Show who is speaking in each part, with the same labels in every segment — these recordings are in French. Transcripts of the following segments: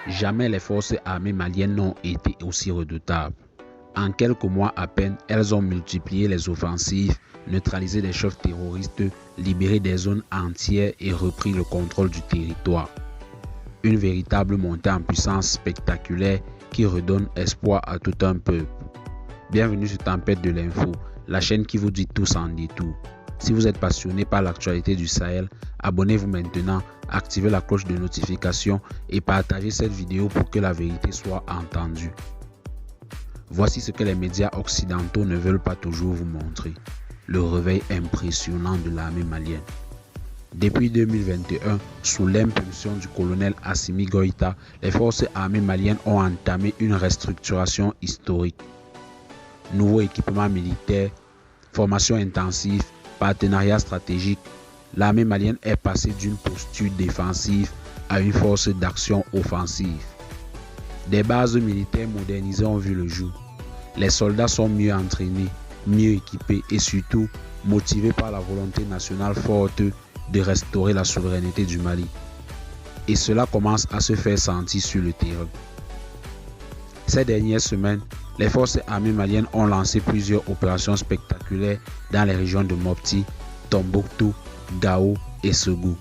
Speaker 1: Jamais les forces armées maliennes n'ont été aussi redoutables. En quelques mois à peine, elles ont multiplié les offensives, neutralisé des chefs terroristes, libéré des zones entières et repris le contrôle du territoire. Une véritable montée en puissance spectaculaire qui redonne espoir à tout un peuple. Bienvenue sur Tempête de l'info, la chaîne qui vous dit tout sans détour. Si vous êtes passionné par l'actualité du Sahel, abonnez-vous maintenant, activez la cloche de notification et partagez cette vidéo pour que la vérité soit entendue. Voici ce que les médias occidentaux ne veulent pas toujours vous montrer. Le réveil impressionnant de l'armée malienne. Depuis 2021, sous l'impulsion du colonel Assimi Goïta, les forces armées maliennes ont entamé une restructuration historique. Nouveaux équipements militaires, formation intensive, partenariat stratégique, l'armée malienne est passée d'une posture défensive à une force d'action offensive. Des bases militaires modernisées ont vu le jour. Les soldats sont mieux entraînés, mieux équipés et surtout motivés par la volonté nationale forte de restaurer la souveraineté du Mali. Et cela commence à se faire sentir sur le terrain. Ces dernières semaines, les forces armées maliennes ont lancé plusieurs opérations spectaculaires dans les régions de Mopti, Tombouctou, Gao et Ségou.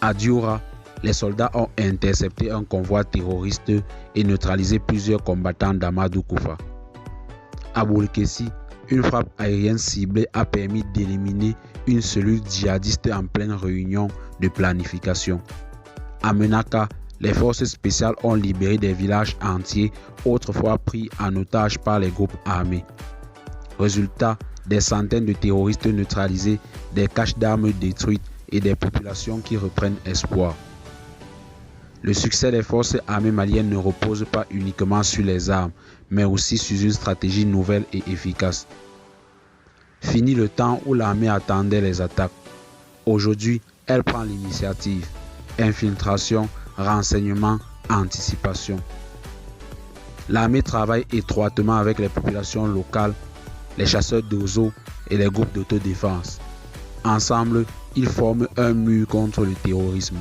Speaker 1: À Dioura, les soldats ont intercepté un convoi terroriste et neutralisé plusieurs combattants d'Amadou Koufa. À Bolkessi, une frappe aérienne ciblée a permis d'éliminer une cellule djihadiste en pleine réunion de planification. À Menaka, les forces spéciales ont libéré des villages entiers autrefois pris en otage par les groupes armés. Résultat, des centaines de terroristes neutralisés, des caches d'armes détruites et des populations qui reprennent espoir. Le succès des forces armées maliennes ne repose pas uniquement sur les armes, mais aussi sur une stratégie nouvelle et efficace. Fini le temps où l'armée attendait les attaques. Aujourd'hui, elle prend l'initiative. Infiltration, renseignement, anticipation. L'armée travaille étroitement avec les populations locales, les chasseurs d'oiseaux et les groupes d'autodéfense. Ensemble, ils forment un mur contre le terrorisme.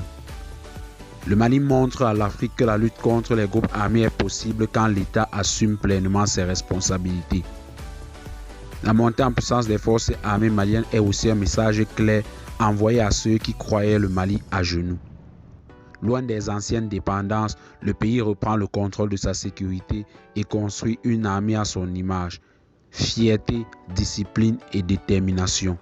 Speaker 1: Le Mali montre à l'Afrique que la lutte contre les groupes armés est possible quand l'État assume pleinement ses responsabilités. La montée en puissance des forces armées maliennes est aussi un message clair envoyé à ceux qui croyaient le Mali à genoux. Loin des anciennes dépendances, le pays reprend le contrôle de sa sécurité et construit une armée à son image. Fierté, discipline et détermination.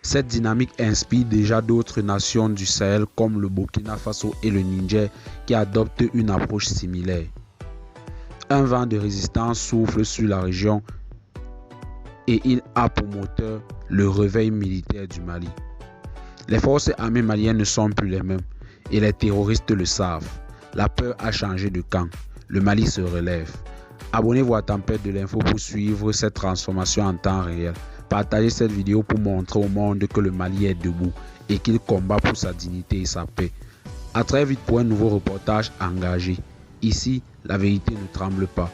Speaker 1: Cette dynamique inspire déjà d'autres nations du Sahel comme le Burkina Faso et le Niger qui adoptent une approche similaire. Un vent de résistance souffle sur la région et il a pour moteur le réveil militaire du Mali. Les forces armées maliennes ne sont plus les mêmes et les terroristes le savent. La peur a changé de camp. Le Mali se relève. Abonnez-vous à Tempête de l'info pour suivre cette transformation en temps réel. Partagez cette vidéo pour montrer au monde que le Mali est debout et qu'il combat pour sa dignité et sa paix. A très vite pour un nouveau reportage engagé. Ici, la vérité ne tremble pas.